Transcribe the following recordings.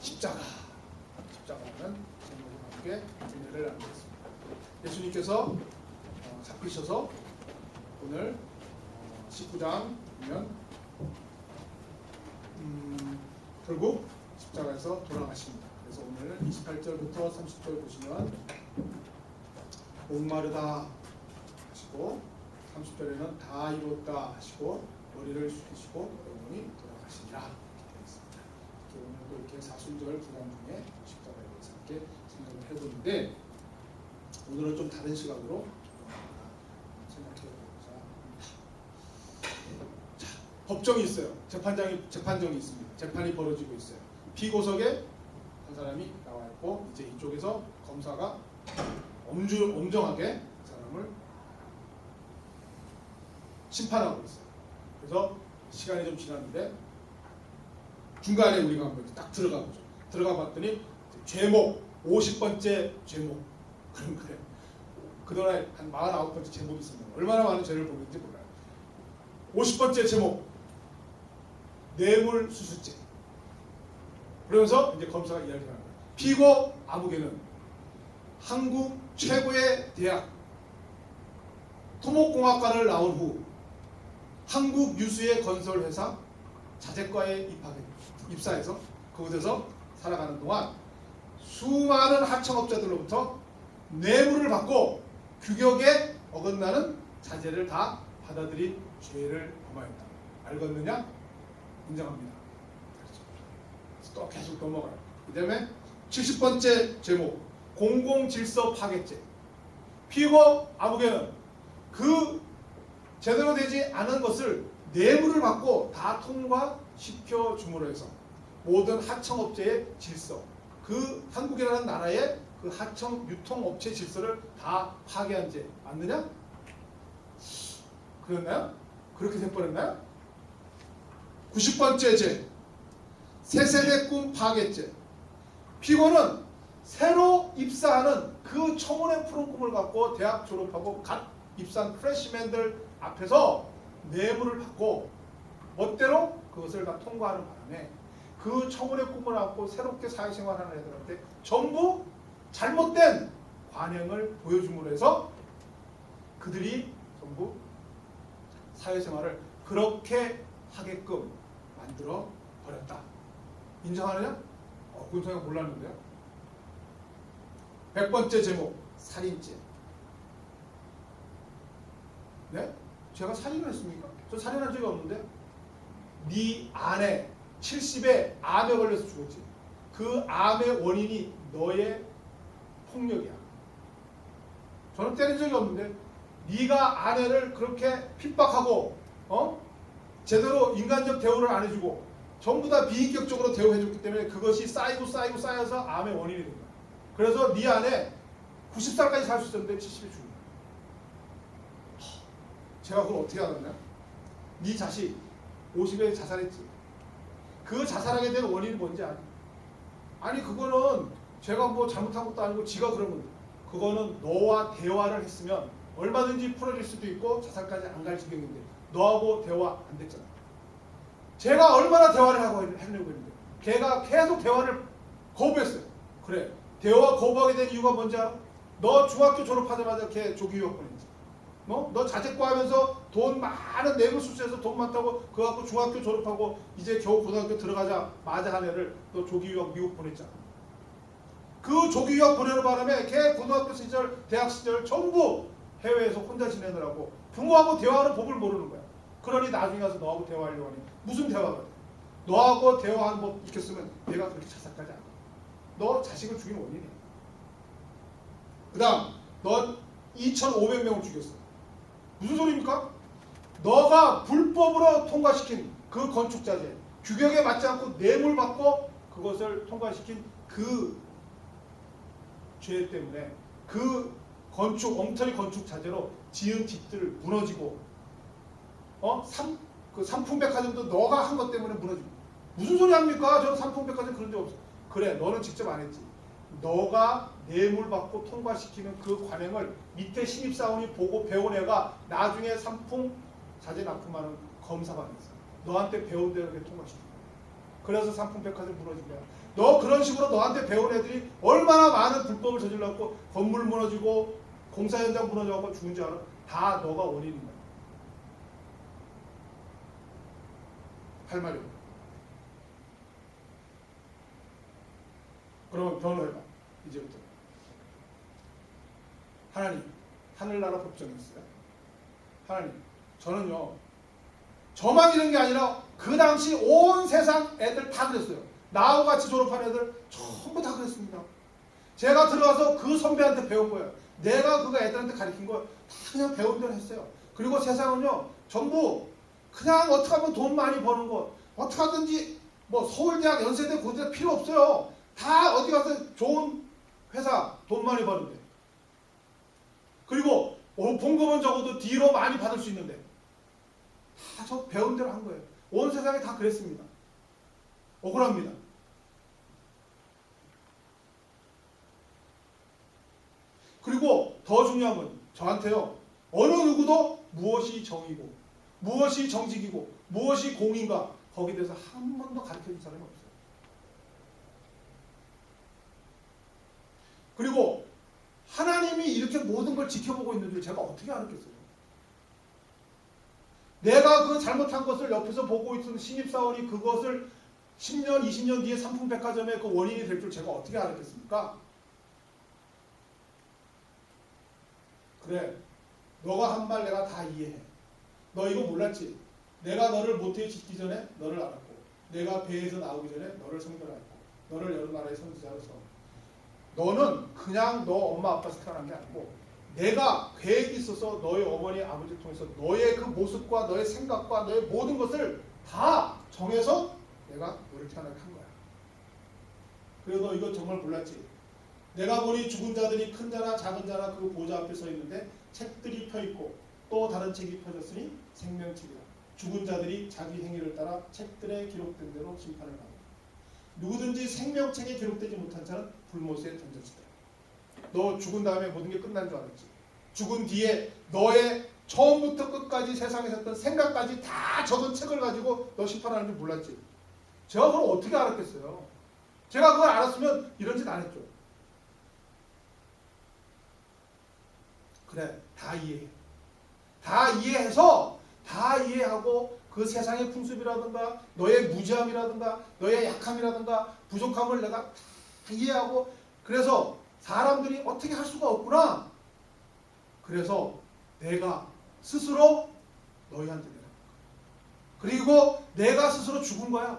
십자가라는 제목과 함께 은혜를 나누겠습니다. 예수님께서 잡히셔서 오늘 19장 보면 결국 십자가에서 돌아가십니다. 그래서 오늘 28절부터 30절 보시면 목마르다 하시고 30절에는 다 이뤘다 하시고 머리를 숙이시고 영원히 돌아가시리라 이렇게 되어 있습니다. 오늘도 이렇게 사순절 기간 중에 십자가에 대해서 함께 생각을 해보는데 오늘은 좀 다른 시각으로 생각해보자 합니다. 자, 법정이 있어요. 재판정이 있습니다. 재판이 벌어지고 있어요. 피고석에 한 사람이 나와 있고 이제 이쪽에서 검사가 엄정하게 그 사람을 심판하고 있어요. 그래서 시간이 좀 지났는데 중간에 우리가 한번 딱 들어가 보죠. 들어가 봤더니 죄목 50번째 죄목 그래. 그동안에 한 49번째 제목이 있습니다. 얼마나 많은 죄를 보는지 몰라요. 50번째 제목 뇌물수수죄. 그러면서 이제 검사가 이야기하는 거예요. 피고 아무개는 한국 최고의 대학 토목공학과를 나온 후 한국 유수의 건설회사 자재과에 입사해서 그곳에서 살아가는 동안 수많은 하청업자들로부터 뇌물을 받고 규격에 어긋나는 자재를 다 받아들인 죄를 범하였다. 알겠느냐? 인정합니다. 그렇죠. 또 계속 넘어가요. 그 다음에 70번째 제목 공공질서 파괴죄. 피고 아무개는 그 제대로 되지 않은 것을 뇌물을 받고 다 통과시켜 줌으로 해서 모든 하청업체의 질서, 그 한국이라는 나라의 그 하청 유통업체 질서를 다 파괴한 죄 맞느냐? 그랬나요? 그렇게 될 뻔했나요? 90번째 죄 새세대 꿈 파괴죄. 피고는 새로 입사하는 그 청혼의 푸른 꿈을 갖고 대학 졸업하고 갓 입사한 프레시맨들 앞에서 뇌물을 받고 멋대로 그것을 다 통과하는 바람에 그 청혼의 꿈을 갖고 새롭게 사회생활하는 애들한테 전부 잘못된 관행을 보여줌으로 해서 그들이 전부 사회생활을 그렇게 하게끔 만들어 버렸다. 인정하느냐? 그건 생각 몰랐는데요. 100번째 제목 살인죄. 네? 제가 살인을 했습니까? 저 살인한 적이 없는데 네 아내 70에 암에 걸려서 죽었지. 그 암의 원인이 너의 폭력이야. 저는 때린 적이 없는데 네가 아내를 그렇게 핍박하고 제대로 인간적 대우를 안 해주고 전부 다 비인격적으로 대우해줬기 때문에 그것이 쌓여서 암의 원인이 된 거야. 그래서 네 아내 90살까지 살 수 있었는데 70에 죽은 거야. 제가 그걸 어떻게 알았냐? 네 자식 50에 자살했지. 그 자살하게 된 원인이 뭔지 아니? 아니 그거는 제가 뭐 잘못한 것도 아니고 지가 그런 건데 그거는 너와 대화를 했으면 얼마든지 풀어질 수도 있고 자살까지 안 갈 지경인데 너하고 대화 안 됐잖아. 제가 얼마나 대화를 하려고 했는데 걔가 계속 대화를 거부했어요. 그래 대화 거부하게 된 이유가 뭔지 알아? 너 중학교 졸업하자마자 걔 조기 유학 보냈지. 너 자책과 하면서 돈 많은 뇌물수수해서 돈 많다고 그거 갖고 중학교 졸업하고 이제 겨우 고등학교 들어가자마자 한 애를 너 조기 유학 미국 보냈잖아. 그 조기 유학 보내는 바람에 걔 고등학교 시절 대학 시절 전부 해외에서 혼자 지내느라고 부모하고 대화하는 법을 모르는 거야. 그러니 나중에 가서 너하고 대화하려고 하니 무슨 대화가 돼? 너하고 대화하는 법 익혔으면 얘가 그렇게 자살까지 안 해. 너 자식을 죽인 원인이야. 그 다음 넌 2,500명을 죽였어. 무슨 소리입니까? 너가 불법으로 통과시킨 그 건축자재 규격에 맞지 않고 뇌물 받고 그것을 통과시킨 그 죄 때문에 그 엉터리 건축 자재로 지은 집들 무너지고 그 삼풍백화점도 너가 한 것 때문에 무너지고 무슨 소리 합니까? 저는 삼풍백화점 그런 적 없어. 그래 너는 직접 안 했지. 너가 뇌물 받고 통과시키는 그 관행을 밑에 신입사원이 보고 배운 애가 나중에 삼풍 자재 납품하는 검사가 됐어. 너한테 배운 대로 통과시키는 거야. 그래서 삼풍백화점이 무너진 거야. 너 그런 식으로 너한테 배운 애들이 얼마나 많은 불법을 저질렀고 건물 무너지고 공사 현장 무너져갖고 죽은 줄 알아? 다 너가 원인인 거야. 할 말이 없어. 그러면 변호해봐. 이제부터. 하나님, 하늘나라 법정이었어요. 하나님, 저는요, 저만 이런 게 아니라 그 당시 온 세상 애들 다 그랬어요. 나하고 같이 졸업한 애들 전부 다 그랬습니다. 제가 들어가서 그 선배한테 배운 거예요. 내가 그거 애들한테 가르친 거 다 그냥 배운 대로 했어요. 그리고 세상은요, 전부 그냥 어떻게 하면 돈 많이 버는 거, 어떻게 하든지 뭐 서울대학, 연세대, 고대 필요 없어요. 다 어디 가서 좋은 회사 돈 많이 버는데. 그리고 봉급은 적어도 뒤로 많이 받을 수 있는데. 다 저 배운 대로 한 거예요. 온 세상이 다 그랬습니다. 억울합니다. 그리고 더 중요한 건 저한테요. 어느 누구도 무엇이 정의고 무엇이 정직이고 무엇이 공인가 거기에 대해서 한 번도 가르쳐준 사람이 없어요. 그리고 하나님이 이렇게 모든 걸 지켜보고 있는 줄 제가 어떻게 알았겠어요? 내가 그 잘못한 것을 옆에서 보고 있던 신입사원이 그것을 10년, 20년 뒤에 삼풍백화점의 그 원인이 될 줄 제가 어떻게 알았겠습니까? 그래, 너가 한 말 내가 다 이해해. 너 이거 몰랐지? 내가 너를 모태에 짓기 전에 너를 알았고 내가 배에서 나오기 전에 너를 성별했고 너를 여러 나라의 선지자로 서 너는 그냥 너 엄마 아빠에서 태어난 게 아니고 내가 계획이 있어서 너희 어머니 아버지를 통해서 너의 그 모습과 너의 생각과 너의 모든 것을 다 정해서 내가 너를 태어나게 한 거야. 그래서 너 이거 정말 몰랐지? 내가 보니 죽은 자들이 큰 자나 작은 자나 그 보좌 앞에 서 있는데 책들이 펴있고 또 다른 책이 펴졌으니 생명책이라. 죽은 자들이 자기 행위를 따라 책들에 기록된 대로 심판을 받는다. 누구든지 생명책에 기록되지 못한 자는 불못에 던져지다. 너 죽은 다음에 모든 게 끝난 줄 알았지? 죽은 뒤에 너의 처음부터 끝까지 세상에서 했던 생각까지 다 적은 책을 가지고 너 심판하는 줄 몰랐지? 제가 그걸 어떻게 알았겠어요? 제가 그걸 알았으면 이런 짓 안 했죠. 그래, 다 이해해. 다 이해해서 다 이해하고 그 세상의 풍습이라든가 너의 무지함이라든가 너의 약함이라든가 부족함을 내가 다 이해하고 그래서 사람들이 어떻게 할 수가 없구나. 그래서 내가 스스로 너희한테 내가 그리고 내가 스스로 죽은 거야.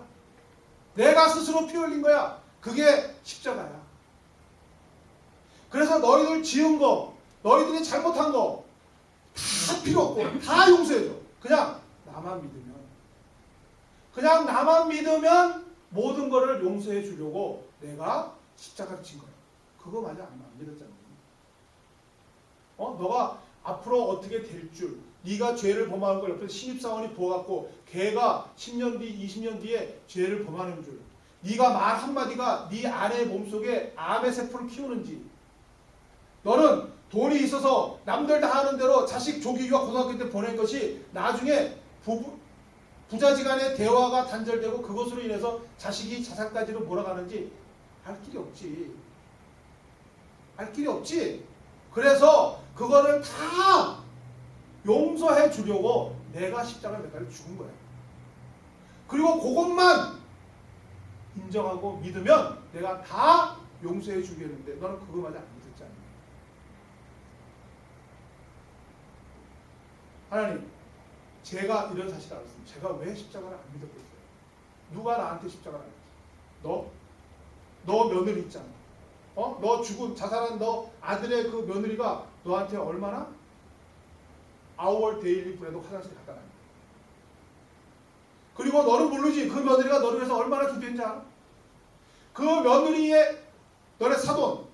내가 스스로 피 흘린 거야. 그게 십자가야. 그래서 너희들 지은 거 너희들이 잘못한 거 다 필요 없고 다 용서해줘. 그냥 나만 믿으면 모든 거를 용서해 주려고 내가 십자가를 친 거야. 그거 맞아? 안 믿었잖아. 너가 앞으로 어떻게 될 줄, 네가 죄를 범하는 걸 옆에서 신입사원이 보아갖고 걔가 10년 뒤, 20년 뒤에 죄를 범하는 줄, 네가 말 한마디가 네 아내의 몸속에 암의 세포를 키우는지, 너는 돈이 있어서 남들 다 하는 대로 자식 조기 유학 고등학교 때 보낸 것이 나중에 부자지간의 대화가 단절되고 그것으로 인해서 자식이 자살까지로 몰아가는지 알 길이 없지. 알 길이 없지. 그래서 그거를 다 용서해 주려고 내가 십자가를 매달려 죽은 거야. 그리고 그것만 인정하고 믿으면 내가 다 용서해 주겠는데 너는 그거마저 안 믿었지 않냐. 하나님, 제가 이런 사실을 알았으면 제가 왜 십자가를 안 믿었겠어요? 누가 나한테 십자가를 안 믿었어? 너 며느리 있잖아. 너 죽은 자살한 너 아들의 그 며느리가 너한테 얼마나 아우월 데일리 브레드 화장실 갖다 놨는데. 그리고 너는 모르지 그 며느리가 너를 위해서 얼마나 기도했는지 알아? 그 며느리의 너네 사돈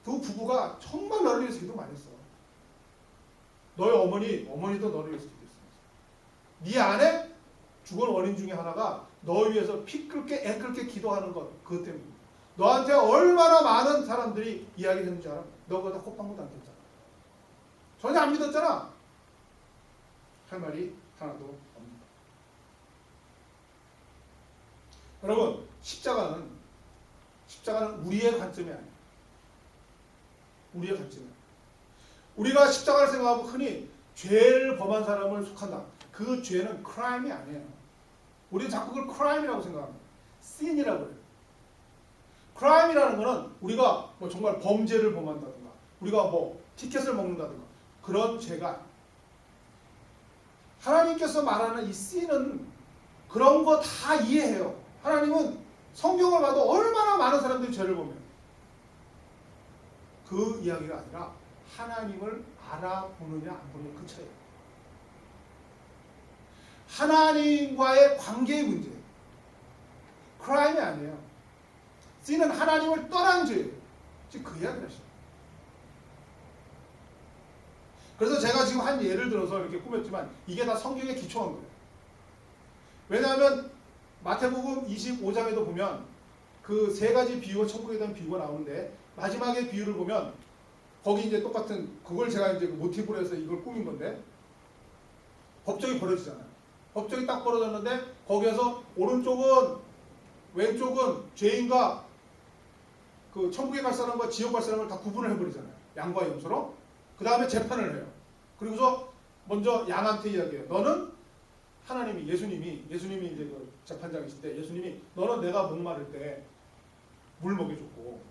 그 부부가 정말 너를 위해서 기도 많이 했어. 너의 어머니도 너를 위해서 기도했어. 네 안에 죽은 원인 중에 하나가 너를 위해서 피 끓게 애 끓게 기도하는 것 그것 때문에 너한테 얼마나 많은 사람들이 이야기했는지 알아? 너 그거 다 콧방울도 안 꼈잖아. 전혀 안 믿었잖아. 할 말이 하나도 없는 거야. 여러분, 십자가는 우리의 관점이 아니에요. 우리의 관점이 아니에요. 우리가 십자가를 생각하면 흔히 죄를 범한 사람을 속한다. 그 죄는 크라임이 아니에요. 우리는 자꾸 그걸 크라임이라고 생각합니다. 신이라고 해요. 크라임이라는 거는 우리가 뭐 정말 범죄를 범한다든가, 우리가 뭐 티켓을 먹는다든가 그런 죄가, 하나님께서 말하는 이 신은 그런 거 다 이해해요. 하나님은 성경을 봐도 얼마나 많은 사람들이 죄를 범해요. 그 이야기가 아니라 하나님을 알아보느냐 안 보느냐 그 차이예요. 하나님과의 관계의 문제예요. 크라임이 아니에요. 신은 하나님을 떠난 죄예요. 지금 그 이야기를 하시죠. 그래서 제가 지금 한 예를 들어서 이렇게 꾸몄지만 이게 다 성경에 기초한 거예요. 왜냐하면 마태복음 25장에도 보면 그 세 가지 비유와 천국에 대한 비유가 나오는데 마지막에 비유를 보면 거기 이제 똑같은 그걸 제가 이제 모티브로 해서 이걸 꾸민 건데 법정이 벌어지잖아요. 법정이 딱 벌어졌는데 거기에서 오른쪽은 왼쪽은 죄인과 그 천국에 갈 사람과 지옥 갈 사람을 다 구분을 해버리잖아요. 양과 염소로. 그 다음에 재판을 해요. 그리고서 먼저 양한테 이야기해요. 너는 하나님이 예수님이 이제 그 재판장이신데 예수님이 너는 내가 목마를 때 물 먹여줬고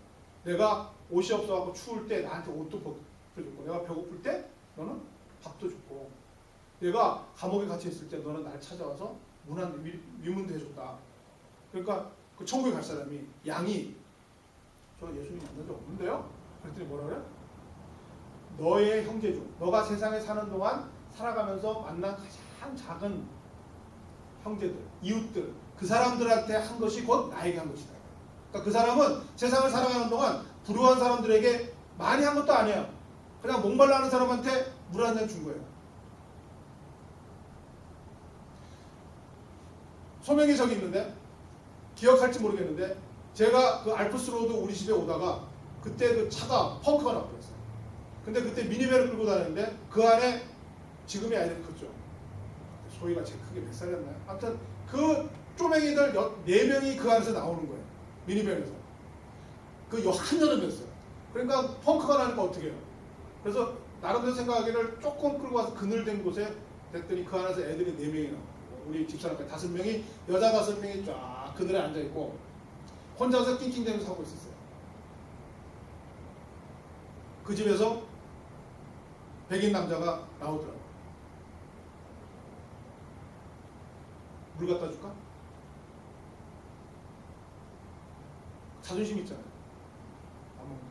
내가 옷이 없어갖고 추울 때 나한테 옷도 벗겨줬고 내가 배고플 때 너는 밥도 줬고 내가 감옥에 갇혀 있을 때 너는 날 찾아와서 위문도 해줬다. 그러니까 그 천국에 갈 사람이 양이 저 예수님 만난 적 없는데요? 그랬더니 뭐라 그래요? 너의 형제 중 너가 세상에 사는 동안 살아가면서 만난 가장 작은 형제들, 이웃들 그 사람들한테 한 것이 곧 나에게 한 것이다. 그러니까 그 사람은 세상을 살아가는 동안 불우한 사람들에게 많이 한 것도 아니에요. 그냥 목말라 하는 사람한테 물 한 잔 준 거예요. 소명이 저기 있는데 기억할지 모르겠는데 제가 그 알프스로드 우리 집에 오다가 그때 그 차가 펑크가 나버렸어요. 근데 그때 미니밴을 끌고 다녔는데 그 안에 지금의 아이들이 컸죠. 소희가 제 크게 몇 살이었나요? 아무튼 그 쪼맹이들 4명이 그 안에서 나오는 거예요. 미니밴에서. 그 한여름이었어요. 그러니까 펑크가 나니까 어떻게 해요? 그래서 나름대로 생각하기를 조금 끌고 와서 그늘된 곳에 됐더니 그 안에서 애들이 4명이 나와요. 우리 집사람까지 5명이 여자 5명이 쫙 그늘에 앉아있고 혼자서 낑낑대면서 하고 있었어요. 그 집에서 백인 남자가 나오더라고요. 물 갖다 줄까? 자존심 있잖아요. 안 먹는 거죠.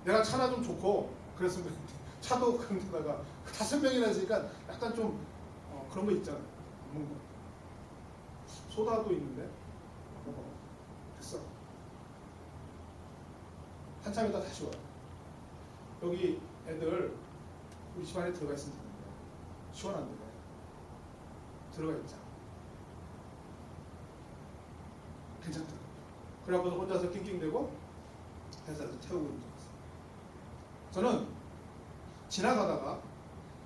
내가 차나 좀 좋고 그랬으면 차도 그런 데다가 5명이나 있으니까 약간 좀 그런 거 있잖아요. 안 먹는 거. 소다도 있는데 먹어. 됐어. 한참 있다 다시 와요. 여기 애들 우리 집안에 들어가 있으면 되는데 시원한데 들어가 있자. 괜찮다. 그래갖고 혼자서 낑낑대고 회사에서 태우고 있는 줄 알았어요. 저는 지나가다가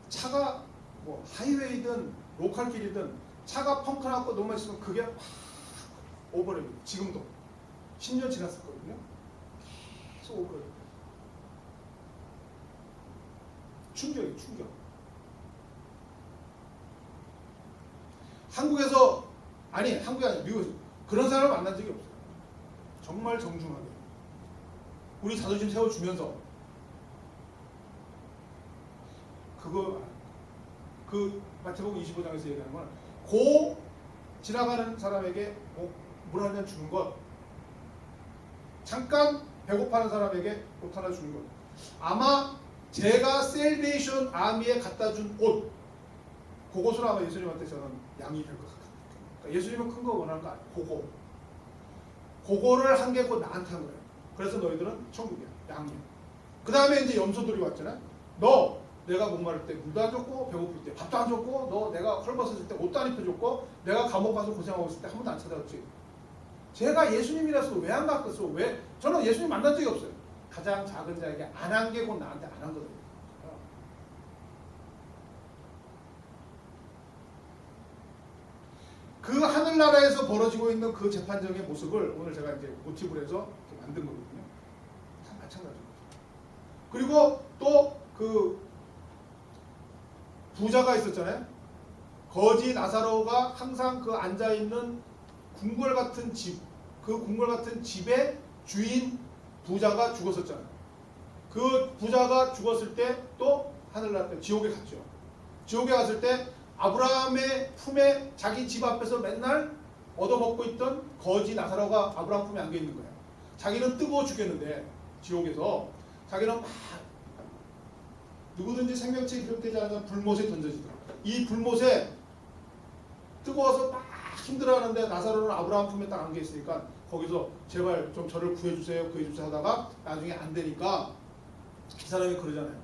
차가 뭐 하이웨이든 로컬길이든 차가 펑크 나고 너무 있으면 그게 확 오버랩니다. 지금도 10년 지났었거든요. 계속 오버랩. 충격이에요. 충격. 한국에서 한국이 아니라 미국에서 그런 사람을 만난 적이 없어요. 정말 정중하게 우리 자존심 세워주면서 그 마태복음 25장에서 얘기하는 건 지나가는 사람에게 물 한 잔 주는 것, 잠깐 배고파하는 사람에게 옷 하나 주는 것. 아마 제가 셀베이션 아미에 갖다 준 옷, 그것으로 아마 예수님한테 저는 양이 될 것 같아요. 그러니까 예수님은 큰 거 원하는 거 아니에요. 그거를 한 게 곧 나한테 한 거예요. 그래서 너희들은 천국이야. 양이야. 그 다음에 이제 염소들이 왔잖아요. 너 내가 목마를 때 물도 안 줬고 배고플 때 밥도 안 줬고 너 내가 헐벗었을 때 옷도 안 입혀줬고 내가 감옥 가서 고생하고 있을 때 한 번도 안 찾아왔지. 제가 예수님이라서 왜 안 바꿨어? 왜? 저는 예수님 만난 적이 없어요. 가장 작은 자에게 안 한 게 곧 나한테 안 한 거거든요. 그 하늘나라 하늘나라에서 벌어지고 있는 그 재판정의 모습을 오늘 제가 이제 모티브로 해서 이렇게 만든 거거든요. 다 마찬가지입니다. 그리고 또 그 부자가 있었잖아요. 거지 나사로가 항상 그 앉아있는 궁궐 같은 집, 그 궁궐 같은 집의 주인 부자가 죽었었잖아요. 그 부자가 죽었을 때 또 하늘나라, 지옥에 갔죠. 지옥에 갔을 때 아브라함의 품에 자기 집 앞에서 맨날 얻어먹고 있던 거지 나사로가 아브라함 품에 안겨 있는 거예요. 자기는 뜨거워 죽겠는데 지옥에서 자기는 막 누구든지 생명체 기록되지 않은 불못에 던져지더라고요. 이 불못에 뜨거워서 막 힘들어하는데 나사로는 아브라함 품에 딱 안겨 있으니까 거기서 제발 좀 저를 구해주세요 구해주세요 하다가 나중에 안 되니까 이 사람이 그러잖아요.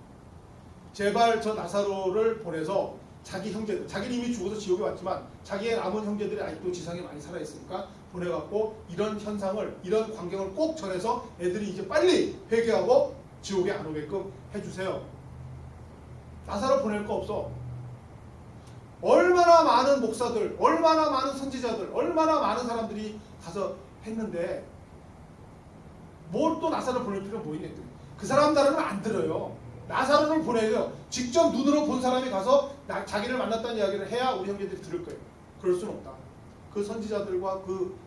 제발 저 나사로를 보내서 자기 형제들, 자기는 이미 죽어서 지옥에 왔지만 자기의 남은 형제들이 아직도 지상에 많이 살아있으니까 보내갖고 이런 현상을, 이런 광경을 꼭 전해서 애들이 이제 빨리 회개하고 지옥에 안 오게끔 해주세요. 나사로 보낼 거 없어. 얼마나 많은 목사들, 얼마나 많은 선지자들, 얼마나 많은 사람들이 가서 했는데 뭘 또 나사로 보낼 필요가 뭐 있냐. 그 사람들은 안 들어요. 나사로를 보내요. 직접 눈으로 본 사람이 가서 자기를 만났다는 이야기를 해야 우리 형제들이 들을 거예요. 그럴 수는 없다. 그 선지자들과 그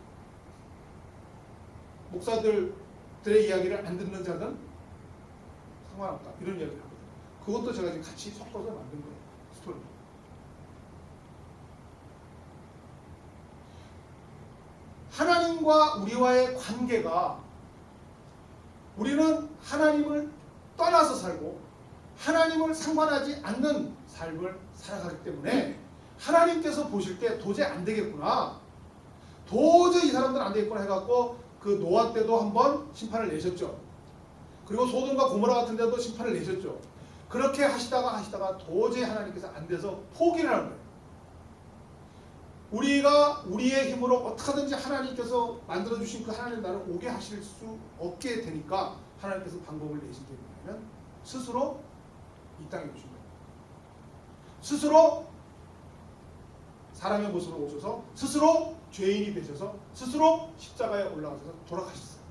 목사들의 이야기를 안 듣는 자는 상관없다. 이런 이야기를 하거든요. 그것도 제가 지금 같이 섞어서 만든 거예요. 스토리. 하나님과 우리와의 관계가, 우리는 하나님을 떠나서 살고 하나님을 상관하지 않는 삶을 살아가기 때문에 하나님께서 보실 때 도저히 안 되겠구나, 도저히 이 사람들은 안 되겠구나 해갖고 그 노아 때도 한번 심판을 내셨죠. 그리고 소돔과 고모라 같은 데도 심판을 내셨죠. 그렇게 하시다가 도저히 하나님께서 안 돼서 포기를 하는 거예요. 우리가 우리의 힘으로 어떻게든지 하나님께서 만들어주신 그 하나님 나라를 오게 하실 수 없게 되니까 하나님께서 방법을 내신 게 뭐냐면 스스로 이 땅에 오신 거예요. 스스로 사람의 모습으로 오셔서 스스로 죄인이 되셔서 스스로 십자가에 올라가셔서 돌아가셨어요.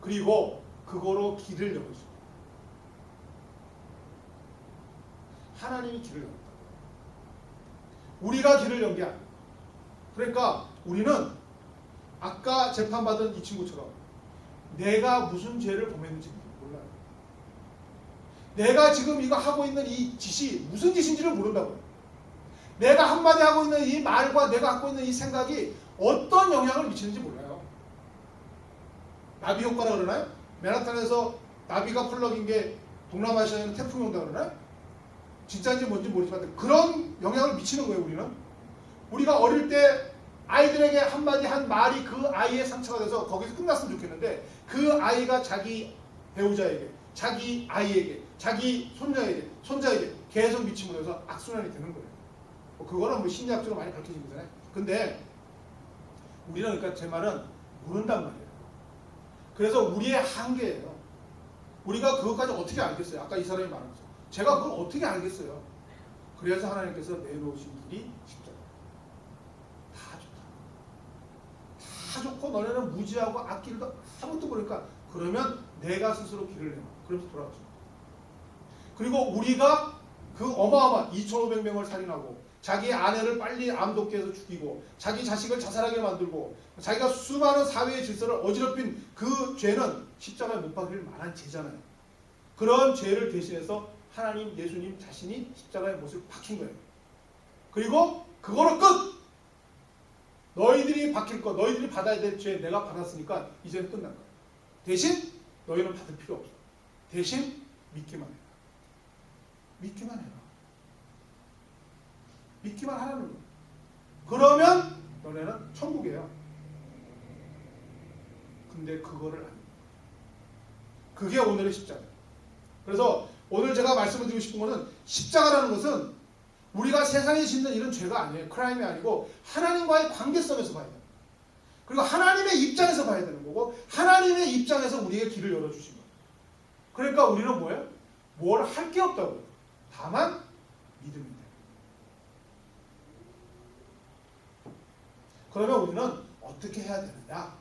그리고 그거로 길을 열어주신 거예요. 하나님이 길을 열었다. 우리가 길을 연 게 아니에요. 그러니까 우리는 아까 재판받은 이 친구처럼 내가 무슨 죄를 범했는지 몰라요. 내가 지금 이거 하고 있는 이 짓이 무슨 짓인지를 모른다고요. 내가 한마디 하고 있는 이 말과 내가 갖고 있는 이 생각이 어떤 영향을 미치는지 몰라요. 나비 효과라 그러나요? 맨하탄에서 나비가 플럭인 게 동남아시아에는 태풍이 온다 그러나요? 진짜인지 뭔지 모르지만 그런 영향을 미치는 거예요. 우리가 어릴 때 아이들에게 한마디 한 말이 그 아이의 상처가 돼서 거기서 끝났으면 좋겠는데 그 아이가 자기 배우자에게, 자기 아이에게, 자기 손녀에게, 손자에게 계속 미침으로 해서 악순환이 되는 거예요. 그거는 뭐 심리학적으로 많이 밝혀진 거잖아요. 근데 우리는, 그러니까 제 말은 모른단 말이에요. 그래서 우리의 한계예요. 우리가 그것까지 어떻게 알겠어요? 아까 이 사람이 말한 거죠. 제가 그걸 어떻게 알겠어요? 그래서 하나님께서 내놓으신 길이 십자가. 다 좋다. 다 좋고 너네는 무지하고 악길도 아무것도 모르니까 그러면 내가 스스로 길을 내놔. 그러면서 돌아가죠. 그리고 우리가 그 어마어마한 2,500명을 살인하고 자기 아내를 빨리 암독게 해서 죽이고 자기 자식을 자살하게 만들고 자기가 수많은 사회의 질서를 어지럽힌 그 죄는 십자가에 못 박힐 만한 죄잖아요. 그런 죄를 대신해서 하나님, 예수님 자신이 십자가에 못을 박힌 거예요. 그리고 그거로 끝! 너희들이 박힐 것, 너희들이 받아야 될 죄 내가 받았으니까 이제는 끝난 거예요. 대신 너희는 받을 필요 없어. 대신 믿기만 해라. 믿기만 해라. 믿기만 하라는 거예요. 그러면 너네는 천국이에요. 근데 그거를 안 해요. 그게 오늘의 십자가예요. 그래서 오늘 제가 말씀을 드리고 싶은 것은 십자가라는 것은 우리가 세상에 짓는 이런 죄가 아니에요. 크라임이 아니고 하나님과의 관계성에서 봐야 돼요. 그리고 하나님의 입장에서 봐야 되는 거고 하나님의 입장에서 우리에게 길을 열어주신 거예요. 그러니까 우리는 뭐예요? 뭘 할 게 없다고요. 다만 믿음이 돼요. 그러면 우리는 어떻게 해야 되느냐?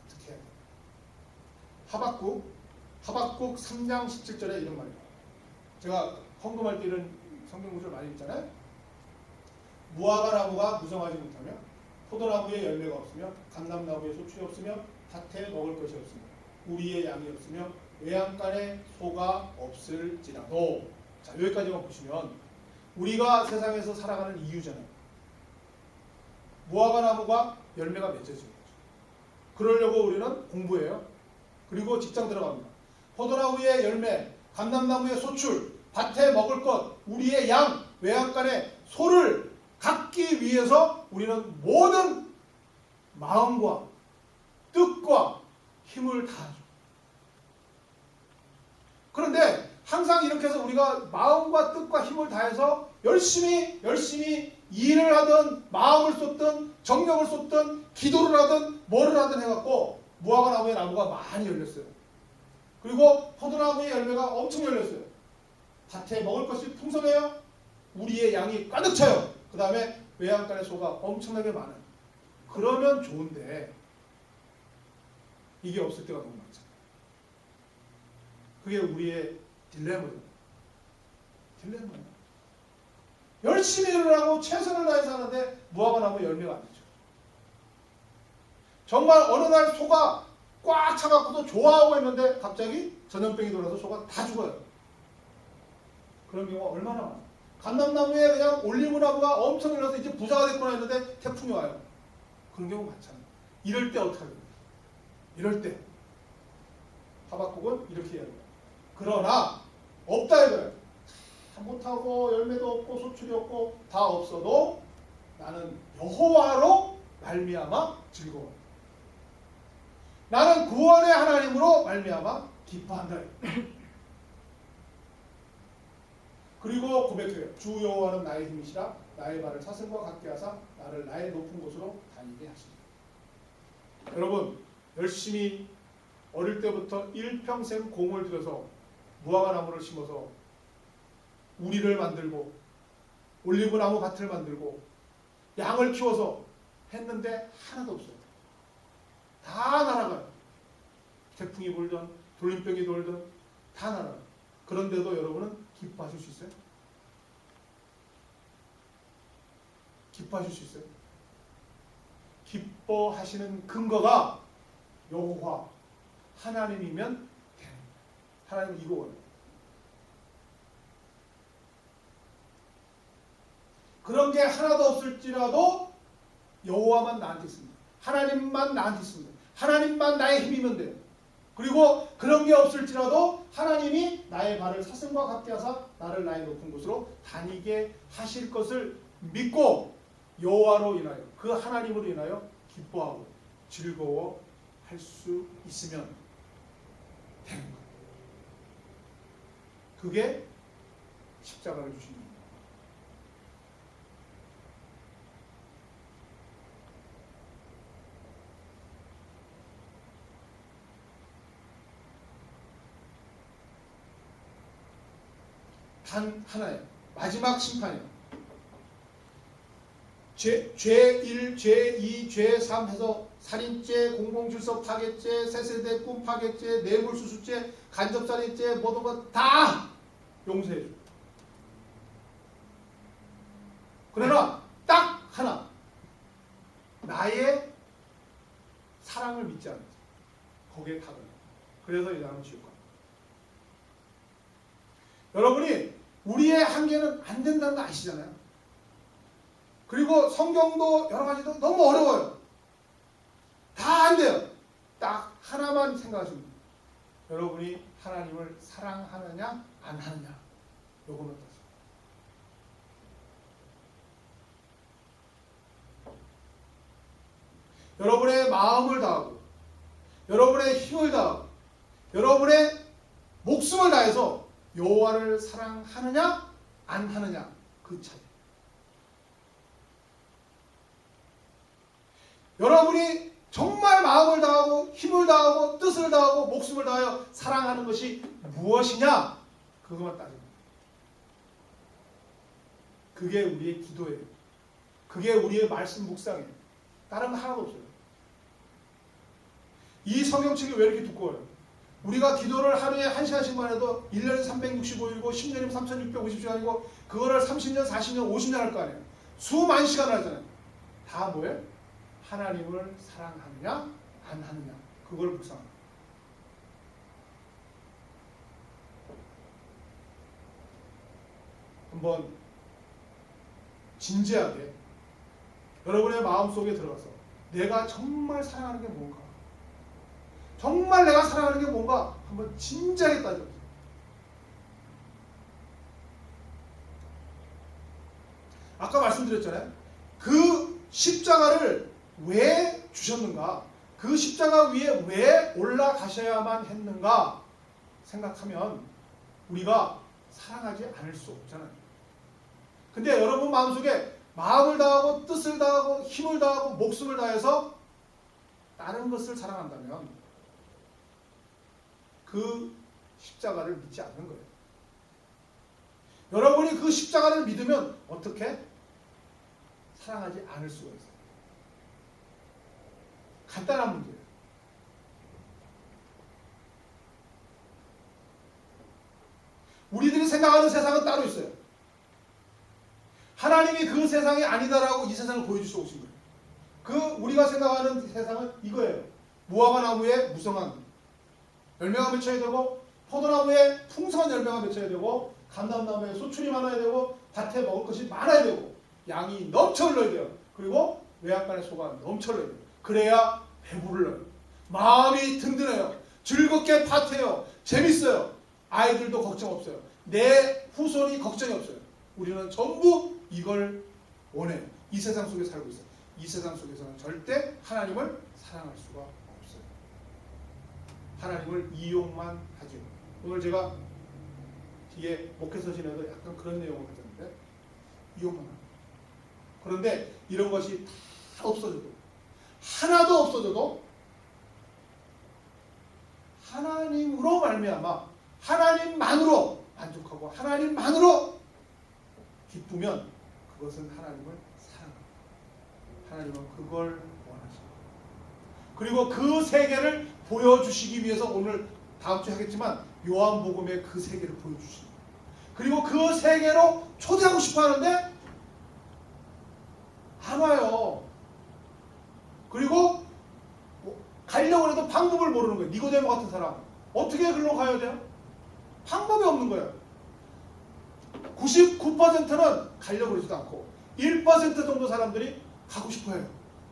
어떻게 해야 되느냐? 하박국 3장 17절에 이런 말이에요. 제가 헌금할 때 이런 성경 구절 많이 읽잖아요. 무화과 나무가 무성하지 못하며 포도나무에 열매가 없으며 감람나무에 소출이 없으며 밭에 먹을 것이 없으며 우리의 양이 없으며 외양간에 소가 없을지라도. 자, 여기까지만 보시면 우리가 세상에서 살아가는 이유잖아요. 무화과 나무가 열매가 맺어지는 거죠. 그러려고 우리는 공부해요. 그리고 직장 들어갑니다. 포도나무의 열매, 감람나무의 소출, 밭에 먹을 것, 우리의 양, 외양간에 소를 갖기 위해서 우리는 모든 마음과 뜻과 힘을 다하죠. 그런데 항상 이렇게 해서 우리가 마음과 뜻과 힘을 다해서 열심히 일을 하든 마음을 쏟든 정력을 쏟든 기도를 하든 뭐를 하든 해갖고 무화과 나무의 나무가 많이 열렸어요. 그리고 포도나무의 열매가 엄청 열렸어요. 밭에 먹을 것이 풍성해요. 우리의 양이 가득 차요. 그 다음에 외양간의 소가 엄청나게 많아요. 그러면 좋은데 이게 없을 때가 너무 많잖아요. 그게 우리의 딜레마예요. 열심히 일을 하고 최선을 다해서 하는데 무화과 나무 열매가 안 되죠. 정말 어느 날 소가 꽉 차갖고도 좋아하고 있는데 갑자기 전염병이 돌아서 소가 다 죽어요. 그런 경우가 얼마나 많아요. 감람나무에 그냥 올리브나무가 엄청 열려서 이제 부자가 됐구나 했는데 태풍이 와요. 그런 경우 많잖아요. 이럴 때 어떻게 합니까? 이럴 때 하박국은 이렇게 해요. 그러나 없다 이거예요. 다 못하고 열매도 없고 소출이 없고 다 없어도 나는 여호와로 말미암아 즐거워. 나는 구원의 하나님으로 말미암아 기뻐한다. 그리고 고백해요. 주 여호와는 나의 힘이시라. 나의 발을 사슴과 같게 하사 나를 나의 높은 곳으로 다니게 하시리. 여러분 열심히 어릴 때부터 일평생 공을 들여서 무화과 나무를 심어서 우리를 만들고 올리브나무 밭을 만들고 양을 키워서 했는데 하나도 없어요. 다 날아가요. 태풍이 불든 돌림병이 돌든 다 날아가요. 그런데도 여러분은 기뻐하실 수 있어요? 기뻐하실 수 있어요? 기뻐하시는 근거가 여호와 하나님이면 됩니다. 하나님은 이거 원해요. 그런 게 하나도 없을지라도 여호와만 나한테 있습니다. 하나님만 나한테 있습니다. 하나님만 나의 힘이면 돼요. 그리고 그런 게 없을지라도 하나님이 나의 발을 사슴과 같게 하사 나를 나의 높은 곳으로 다니게 하실 것을 믿고 여호와로 인하여 그 하나님으로 인하여 기뻐하고 즐거워할 수 있으면 되는 거예요. 그게 십자가를 주신 겁니다. 단 하나예요. 마지막 심판이에요. 죄 1, 죄 2, 죄 3 해서 살인죄, 공공질서 파괴죄, 세세대 꿈 파괴죄, 뇌물수수죄, 간접살인죄 모든 것 다 용서해줘요. 그러나 딱 하나 나의 사랑을 믿지 않는 거기에 타거든요. 그래서 이 사람은 지옥 갑니다. 여러분이 우리의 한계는 안 된다는 거 아시잖아요. 그리고 성경도 여러 가지도 너무 어려워요. 다 안 돼요. 딱 하나만 생각하시면 돼요. 여러분이 하나님을 사랑하느냐 안 하느냐 요거는 어떠세요? 여러분의 마음을 다하고 여러분의 힘을 다하고 여러분의 목숨을 다해서 여호와를 사랑하느냐 안 하느냐 그 차이. 여러분이 정말 마음을 다하고 힘을 다하고 뜻을 다하고 목숨을 다하여 사랑하는 것이 무엇이냐 그것만 따집니다. 그게 우리의 기도예요. 그게 우리의 말씀 묵상이에요. 다른 거 하나도 없어요. 이 성경책이 왜 이렇게 두꺼워요? 우리가 기도를 하루에 1시간씩만 해도 1년에 365일이고 10년이면 3650시간이고 그거를 30년, 40년, 50년 할 거 아니에요. 수만 시간을 하잖아요. 다 뭐예요? 하나님을 사랑하느냐 안 하느냐 그걸 묵상합니다. 한번 진지하게 여러분의 마음속에 들어가서 내가 정말 사랑하는 게 뭔가, 정말 내가 사랑하는 게 뭔가 한번 진지하게 따져보세요. 아까 말씀드렸잖아요. 그 십자가를 왜 주셨는가, 그 십자가 위에 왜 올라가셔야만 했는가 생각하면 우리가 사랑하지 않을 수 없잖아요. 근데 여러분 마음속에 마음을 다하고 뜻을 다하고 힘을 다하고 목숨을 다해서 다른 것을 사랑한다면 그 십자가를 믿지 않는 거예요. 여러분이 그 십자가를 믿으면 어떻게? 사랑하지 않을 수가 있어요. 간단한 문제예요. 우리들이 생각하는 세상은 따로 있어요. 하나님이 그 세상이 아니다라고 이 세상을 보여주시고 오신 거예요. 그 우리가 생각하는 세상은 이거예요. 무화과 나무에 무성한 열매가 맺혀야 되고, 포도나무에 풍성한 열매가 맺혀야 되고, 감람나무에 소출이 많아야 되고, 밭에 먹을 것이 많아야 되고, 양이 넘쳐 흘러야 돼요. 그리고 외양간의 소가 넘쳐 흘러야 돼요. 그래야 배부르요. 마음이 든든해요. 즐겁게 밭해요. 재밌어요. 아이들도 걱정 없어요. 내 후손이 걱정이 없어요. 우리는 전부 이걸 원해요. 이 세상 속에 살고 있어요. 이 세상 속에서는 절대 하나님을 사랑할 수가 없어요. 하나님을 이용만 하죠. 오늘 제가 뒤에 목회서신에도 약간 그런 내용을 가졌는데 이용만 합니다. 그런데 이런 것이 다 없어져도, 하나도 없어져도 하나님으로 말미암아 하나님만으로 만족하고 하나님만으로 기쁘면 그것은 하나님을 사랑합니다. 하나님은 그걸 원하십니다. 그리고 그 세계를 보여주시기 위해서 오늘 다음 주에 하겠지만 요한복음의 그 세계를 보여주십니다. 그리고 그 세계로 초대하고 싶어 하는데 안 와요. 그리고 가려고 해도 방법을 모르는 거예요. 니고데모 같은 사람 어떻게 글로 가야 돼요? 방법이 없는 거예요. 99%는 가려고 그러지도 않고 1% 정도 사람들이 가고 싶어해요.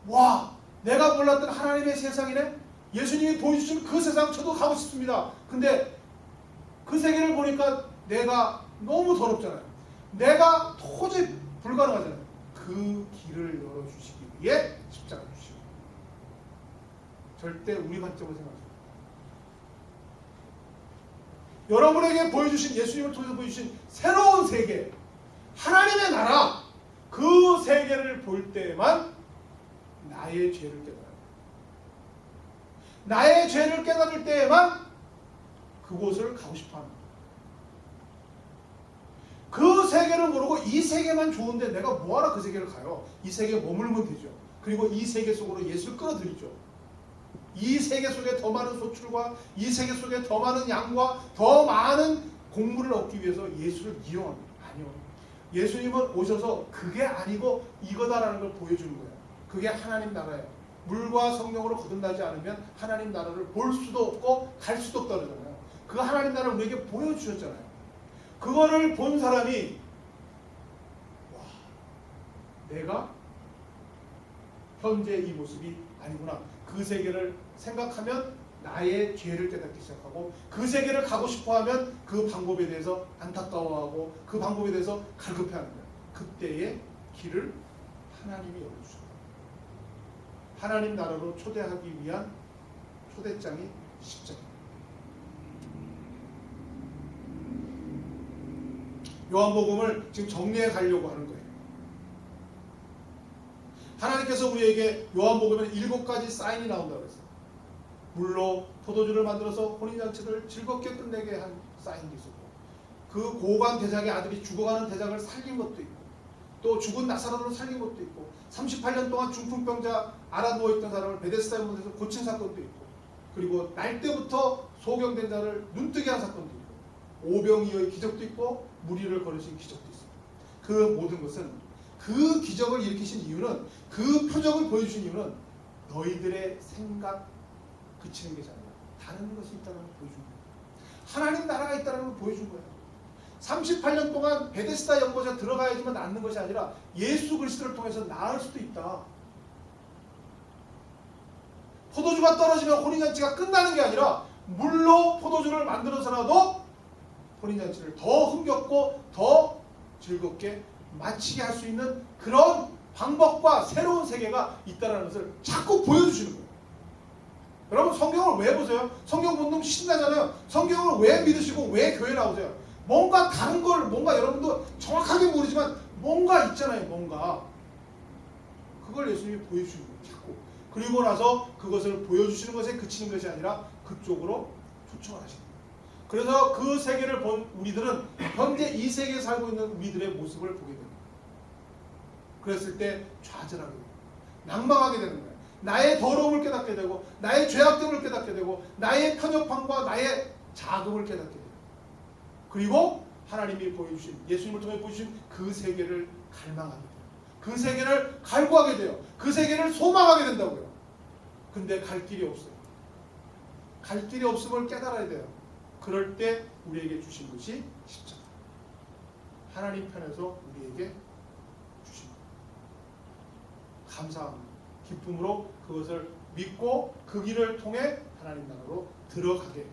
와, 내가 몰랐던 하나님의 세상이네. 예수님이 보여주신 그 세상 저도 가고 싶습니다. 근데 그 세계를 보니까 내가 너무 더럽잖아요. 내가 도저히 불가능하잖아요. 그 길을 열어주시기 위해 십자가를 주시고, 절대 우리 관점으로 생각하세요. 여러분에게 보여주신, 예수님을 통해서 보여주신 새로운 세계, 하나님의 나라, 그 세계를 볼 때만 나의 죄를 깨달아요. 나의 죄를 깨달을 때에만 그곳을 가고 싶어합니다. 그 세계를 모르고 이 세계만 좋은데 내가 뭐하러 그 세계를 가요? 이 세계에 머물면 되죠. 그리고 이 세계 속으로 예수를 끌어들이죠. 이 세계 속에 더 많은 소출과 이 세계 속에 더 많은 양과 더 많은 공물을 얻기 위해서 예수를 이용합니다. 아니요. 예수님은 오셔서 그게 아니고 이거다라는 걸 보여주는 거예요. 그게 하나님 나라예요. 물과 성령으로 거듭나지 않으면 하나님 나라를 볼 수도 없고 갈 수도 없다 그러잖아요. 그 하나님 나라를 우리에게 보여주셨잖아요. 그거를 본 사람이 와, 내가 현재 이 모습이 아니구나. 그 세계를 생각하면 나의 죄를 깨닫기 시작하고, 그 세계를 가고 싶어하면 그 방법에 대해서 안타까워하고 그 방법에 대해서 갈급해하는 거예요. 그때의 길을 하나님이 열어주셔요. 하나님 나라로 초대하기 위한 초대장이 십자가입니다. 요한복음을 지금 정리해 가려고 하는 거예요. 하나님께서 우리에게 요한복음에는 7가지 사인이 나온다고 했어요. 물로 포도주를 만들어서 혼인잔치를 즐겁게 끝내게 한 사인도 있었고, 그 고관 대작의 아들이 죽어가는 대작을 살린 것도 있고, 또 죽은 나사로를 살린 것도 있고, 38년 동안 중풍병자 알아 누워있던 사람을 베데스다 연못에서 고친 사건도 있고, 그리고 날 때부터 소경된 자를 눈뜨게 한 사건도 있고, 오병이어의 기적도 있고, 무리를 걸으신 기적도 있습니다. 그 모든 것은 그 기적을 일으키신 이유는, 그 표적을 보여주신 이유는 너희들의 생각 그치는 것이 아니라 다른 것이 있다는 걸 보여준 거예요. 하나님 나라가 있다는 걸 보여준 거예요. 38년 동안 베데스다 연못에 들어가야지만 낫는 것이 아니라 예수 그리스도를 통해서 나을 수도 있다. 포도주가 떨어지면 혼인잔치가 끝나는 게 아니라 물로 포도주를 만들어서라도 혼인잔치를 더 흥겹고 더 즐겁게 마치게 할 수 있는 그런 방법과 새로운 세계가 있다는 것을 자꾸 보여주시는 거예요. 여러분, 성경을 왜 보세요? 성경 본동 신나잖아요. 성경을 왜 믿으시고 왜 교회 나오세요? 뭔가 다른 걸, 뭔가 여러분도 정확하게 모르지만 뭔가 있잖아요. 뭔가 그걸 예수님이 보여주시는 거예요. 자꾸. 그리고 나서 그것을 보여주시는 것에 그치는 것이 아니라 그쪽으로 초청을 하시는 거예요. 그래서 그 세계를 본 우리들은 현재 이 세계에 살고 있는 우리들의 모습을 보게 됩니다. 그랬을 때 좌절하게 됩니다. 낭망하게 되는 거예요. 나의 더러움을 깨닫게 되고, 나의 죄악됨을 깨닫게 되고, 나의 편협함과 나의 자금을 깨닫게 돼요. 그리고 하나님이 보여주신, 예수님을 통해 보여주신 그 세계를 갈망하게 돼요. 그 세계를 갈구하게 돼요. 그 세계를 소망하게 된다고요. 근데 갈 길이 없어요. 갈 길이 없음을 깨달아야 돼요. 그럴 때 우리에게 주신 것이 십자가. 하나님 편에서 우리에게 주신 것. 감사합니다. 기쁨으로 그것을 믿고 그 길을 통해 하나님 나라로 들어가게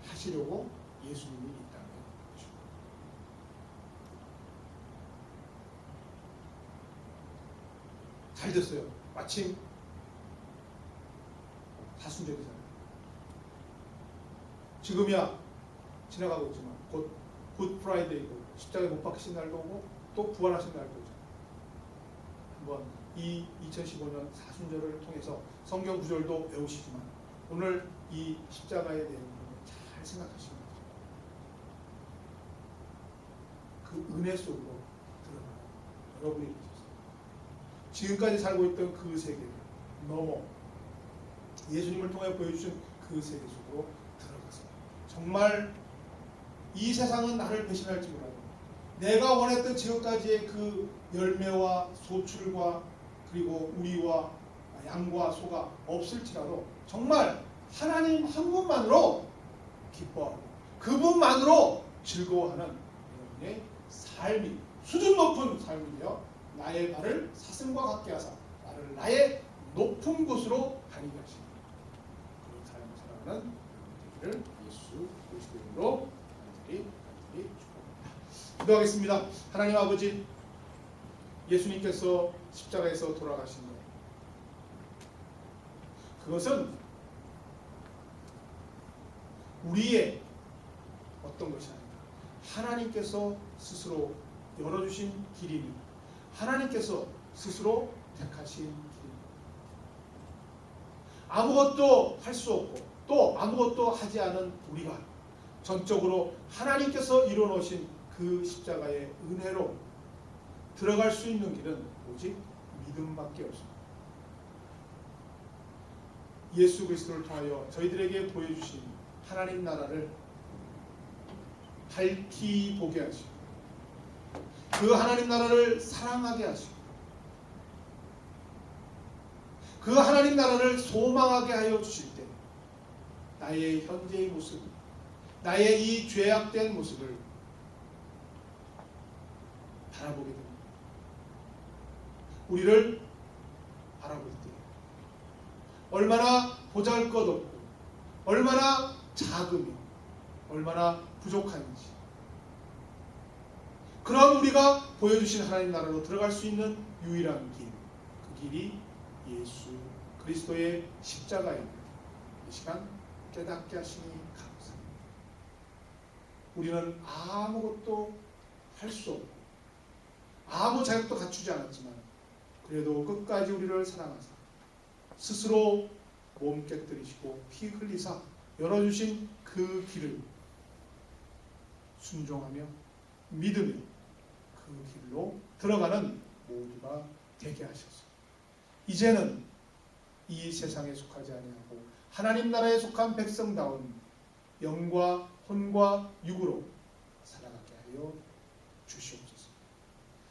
하시려고 예수님이 이 땅에 오신 거예요. 잘 됐어요. 마침 사순절이잖아요. 지금이야 지나가고 있지만 곧 굿 프라이데이고 십자가에 못 박히신 날도 오고 또 부활하신 날도 오죠. 한번 이 2015년 사순절을 통해서 성경 구절도 외우시지만 오늘 이 십자가에 대한 잘 생각하시면 그 은혜 속으로 들어가요. 여러분이 계셨어요. 지금까지 살고 있던 그 세계를 넘어 예수님을 통해 보여주신 그 세계 속으로 들어가서 정말 이 세상은 나를 배신할지 몰라도 내가 원했던 지금까지의 그 열매와 소출과 그리고 우리와 양과 소가 없을지라도 정말 하나님 한 분만으로 기뻐하고 그분만으로 즐거워하는 여러분의 삶이 수준 높은 삶이며 나의 발을 사슴과 같게 하사 나를 나의 높은 곳으로 다니게 하시는 그런 삶을 살아가는 여러분들을 예수 그리스도 이름으로 간절히 축복합니다. 기도하겠습니다. 하나님 아버지, 예수님께서 십자가에서 돌아가신 것, 그것은 우리의 어떤 것이 아니라 하나님께서 스스로 열어주신 길이니 하나님께서 스스로 택하신 길입니다. 아무것도 할 수 없고 또 아무것도 하지 않은 우리가 전적으로 하나님께서 이뤄놓으신 그 십자가의 은혜로 들어갈 수 있는 길은 오직 믿음밖에 없습니다. 예수 그리스도를 통하여 저희들에게 보여주신 하나님 나라를 밝히 보게 하시고 그 하나님 나라를 사랑하게 하시고 그 하나님 나라를 소망하게 하여 주실 때 나의 현재의 모습, 나의 이 죄악된 모습을 바라보게 됩니다. 우리를 바라볼 때 얼마나 보잘것없고 얼마나 작으며 얼마나 부족한지 그런 우리가 보여주신 하나님 나라로 들어갈 수 있는 유일한 길, 그 길이 예수 그리스도의 십자가입니다. 이 시간 깨닫게 하시니 감사합니다. 우리는 아무것도 할 수 없고 아무 자격도 갖추지 않았지만 그래도 끝까지 우리를 사랑하사 스스로 몸 깨뜨리시고 피 흘리사 열어주신 그 길을 순종하며 믿으며 그 길로 들어가는 모두가 되게 하셔서 이제는 이 세상에 속하지 아니하고 하나님 나라에 속한 백성다운 영과 혼과 육으로 살아가게 하여 주시옵소서.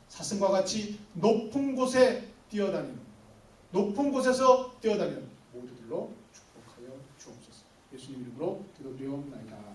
사슴과 같이 높은 곳에 뛰어다니는, 높은 곳에서 뛰어다니는 모두들로 축복하여 주옵소서. 예수님 이름으로 기도드리옵나이다.